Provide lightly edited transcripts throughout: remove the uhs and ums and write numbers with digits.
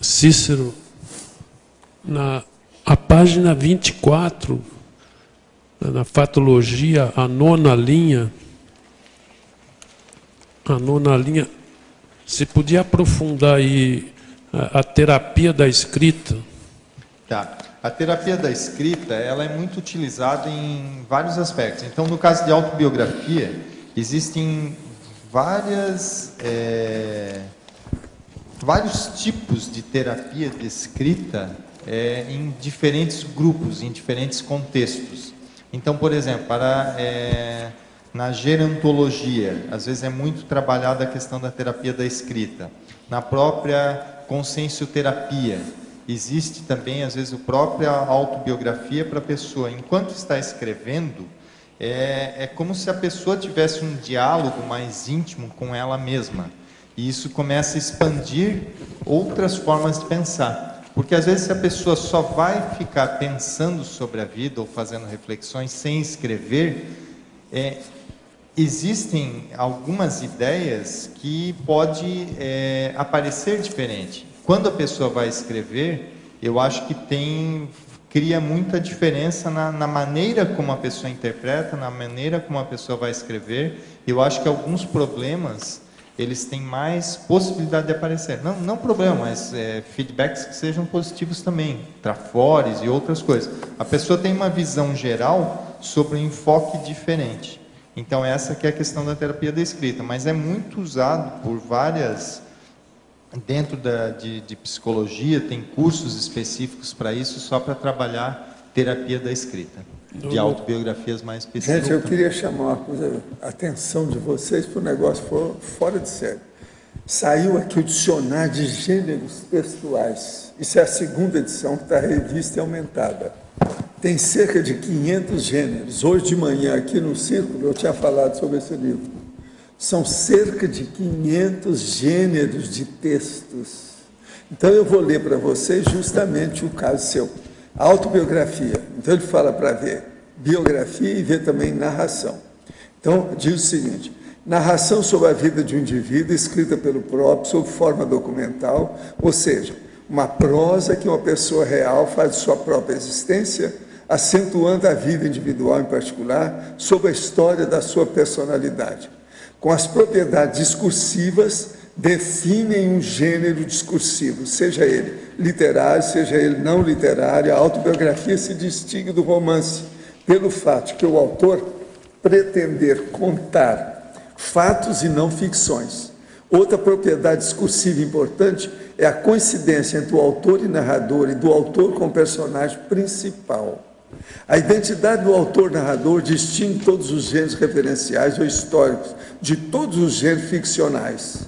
Cícero, a página 24, na fatologia, a nona linha, você podia aprofundar aí a terapia da escrita? Tá. A terapia da escrita, ela é muito utilizada em vários aspectos. Então, no caso de autobiografia, existem vários tipos de terapia de escrita em diferentes grupos, em diferentes contextos. Então, por exemplo, na gerontologia, às vezes é muito trabalhada a questão da terapia da escrita. Na própria consciencioterapia, existe também, às vezes, a própria autobiografia para a pessoa. Enquanto está escrevendo, é como se a pessoa tivesse um diálogo mais íntimo com ela mesma. E isso começa a expandir outras formas de pensar. Porque, às vezes, se a pessoa só vai ficar pensando sobre a vida ou fazendo reflexões sem escrever, existem algumas ideias que pode aparecer diferente. Quando a pessoa vai escrever, eu acho que cria muita diferença na maneira como a pessoa interpreta, na maneira como a pessoa vai escrever. Eu acho que alguns problemas, eles têm mais possibilidade de aparecer. Não problema, mas feedbacks que sejam positivos também, trafores e outras coisas. A pessoa tem uma visão geral sobre um enfoque diferente. Então, essa que é a questão da terapia da escrita, mas é muito usado por várias... Dentro de psicologia, tem cursos específicos para isso, só para trabalhar terapia da escrita, de autobiografias mais específicas. Gente, eu queria chamar a atenção de vocês para um negócio fora de série. Saiu aqui o dicionário de gêneros textuais. Isso é a segunda edição, que está revista e aumentada. Tem cerca de 500 gêneros. Hoje de manhã, aqui no Círculo, eu tinha falado sobre esse livro. São cerca de 500 gêneros de textos. Então, eu vou ler para vocês justamente o caso seu. Autobiografia. Então, ele fala para ver biografia e ver também narração. Então, diz o seguinte: narração sobre a vida de um indivíduo, escrita pelo próprio, sob forma documental, ou seja, uma prosa que uma pessoa real faz de sua própria existência, acentuando a vida individual em particular, sobre a história da sua personalidade. Com as propriedades discursivas, definem um gênero discursivo, seja ele literário, seja ele não literário. A autobiografia se distingue do romance pelo fato que o autor pretender contar fatos e não ficções. Outra propriedade discursiva importante é a coincidência entre o autor e narrador e do autor com o personagem principal. A identidade do autor-narrador distingue todos os gêneros referenciais ou históricos de todos os gêneros ficcionais.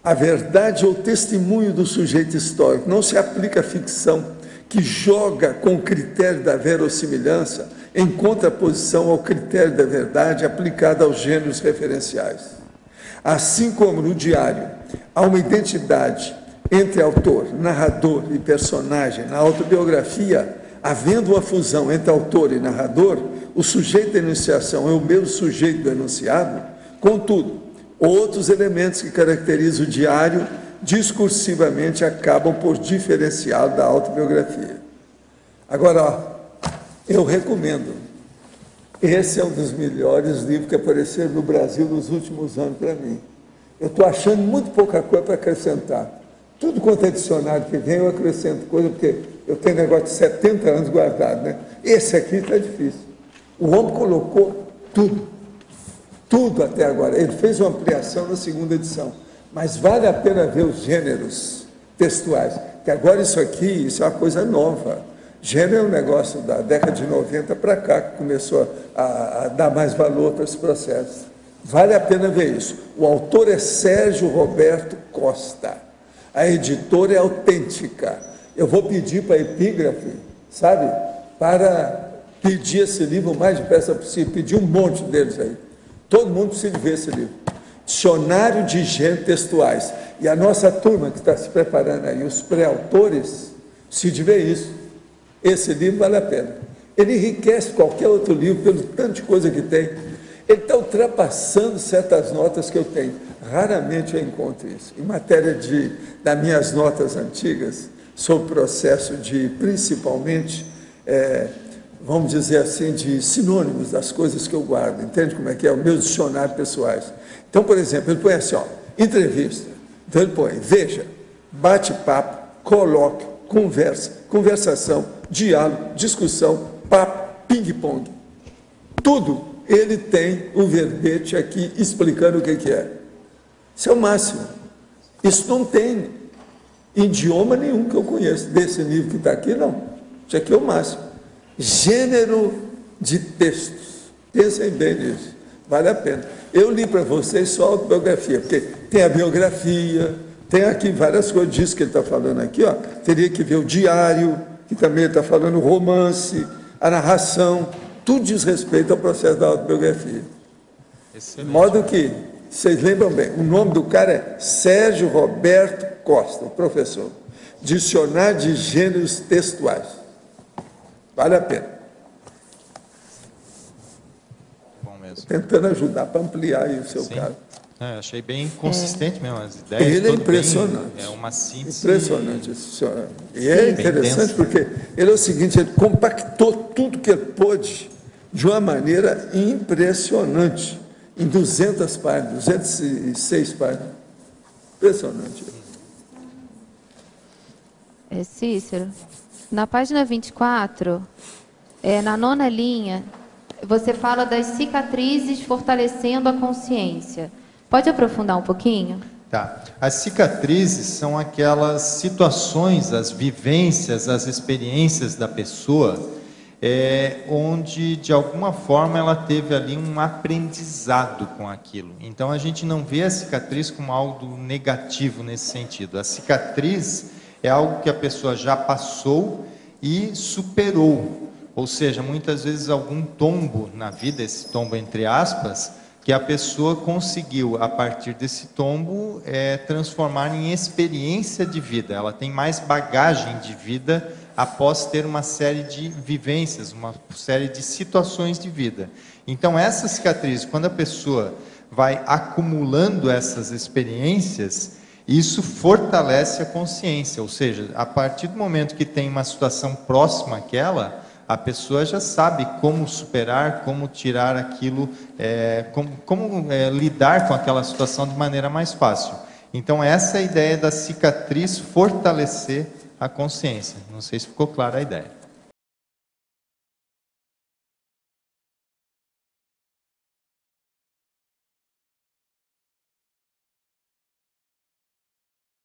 A verdade ou testemunho do sujeito histórico não se aplica à ficção, que joga com o critério da verossimilhança em contraposição ao critério da verdade aplicado aos gêneros referenciais. Assim como no diário há uma identidade entre autor, narrador e personagem, na autobiografia, havendo uma fusão entre autor e narrador, o sujeito da enunciação é o mesmo sujeito do enunciado. Contudo, outros elementos que caracterizam o diário discursivamente acabam por diferenciá-lo da autobiografia. Agora, eu recomendo. Esse é um dos melhores livros que apareceram no Brasil nos últimos anos para mim. Eu estou achando muito pouca coisa para acrescentar. Tudo quanto é dicionário que vem, eu acrescento coisa, porque eu tenho negócio de 70 anos guardado, né? Esse aqui está difícil. O homem colocou tudo até agora. Ele fez uma ampliação na segunda edição, mas vale a pena ver os gêneros textuais, que agora isso é uma coisa nova. Gênero é um negócio da década de 90 para cá, que começou a dar mais valor para esse processo. Vale a pena ver isso. O autor é Sérgio Roberto Costa. A editora é autêntica. Eu vou pedir para a Epígrafe, sabe, para pedir esse livro o mais depressa possível, pedir um monte deles aí. Todo mundo precisa ver esse livro. Dicionário de Gêneros Textuais. E a nossa turma que está se preparando aí, os pré-autores, precisa ver isso. Esse livro vale a pena. Ele enriquece qualquer outro livro pelo tanto de coisa que tem. Então, ultrapassando certas notas que eu tenho. Raramente eu encontro isso. Em matéria das minhas notas antigas, sobre o processo de, principalmente, vamos dizer assim, de sinônimos das coisas que eu guardo. Entende como é que é? O meu dicionário pessoais. Então, por exemplo, ele põe assim, ó, entrevista. Então ele põe, veja, bate-papo, colóquio, conversa, conversação, diálogo, discussão, papo, ping-pong. Tudo ele tem o verbete aqui explicando o que é. Isso é o máximo. Isso não tem idioma nenhum que eu conheço. Desse nível que está aqui, não. Isso aqui é o máximo. Gênero de textos. Pensem bem nisso. Vale a pena. Eu li para vocês só a autobiografia, porque tem a biografia, tem aqui várias coisas disso que ele está falando aqui, ó. Teria que ver o diário, que também ele está falando o romance, a narração, tudo diz respeito ao processo da autobiografia. De modo que, vocês lembram bem, o nome do cara é Sérgio Roberto Costa, o professor. Dicionário de Gêneros Textuais. Vale a pena. Bom mesmo. Tentando ajudar para ampliar aí o seu Sim. caso. Achei bem consistente mesmo as ideias. Ele é impressionante. É uma síntese. Impressionante esse senhor. E é interessante porque ele é o seguinte, ele compactou tudo que ele pôde de uma maneira impressionante, em 200 páginas, 206 páginas. Impressionante. Cícero, na página 24, na 9ª linha, você fala das cicatrizes fortalecendo a consciência. Pode aprofundar um pouquinho? Tá. As cicatrizes são aquelas situações, as vivências, as experiências da pessoa, onde, de alguma forma, ela teve ali um aprendizado com aquilo. Então, a gente não vê a cicatriz como algo negativo nesse sentido. A cicatriz é algo que a pessoa já passou e superou. Ou seja, muitas vezes algum tombo na vida, esse tombo entre aspas, que a pessoa conseguiu, a partir desse tombo, transformar em experiência de vida. Ela tem mais bagagem de vida após ter uma série de vivências, uma série de situações de vida. Então, essas cicatrizes, quando a pessoa vai acumulando essas experiências, isso fortalece a consciência. Ou seja, a partir do momento que tem uma situação próxima àquela, a pessoa já sabe como superar, como tirar aquilo, como lidar com aquela situação de maneira mais fácil. Então, essa é a ideia da cicatriz fortalecer a consciência. Não sei se ficou clara a ideia.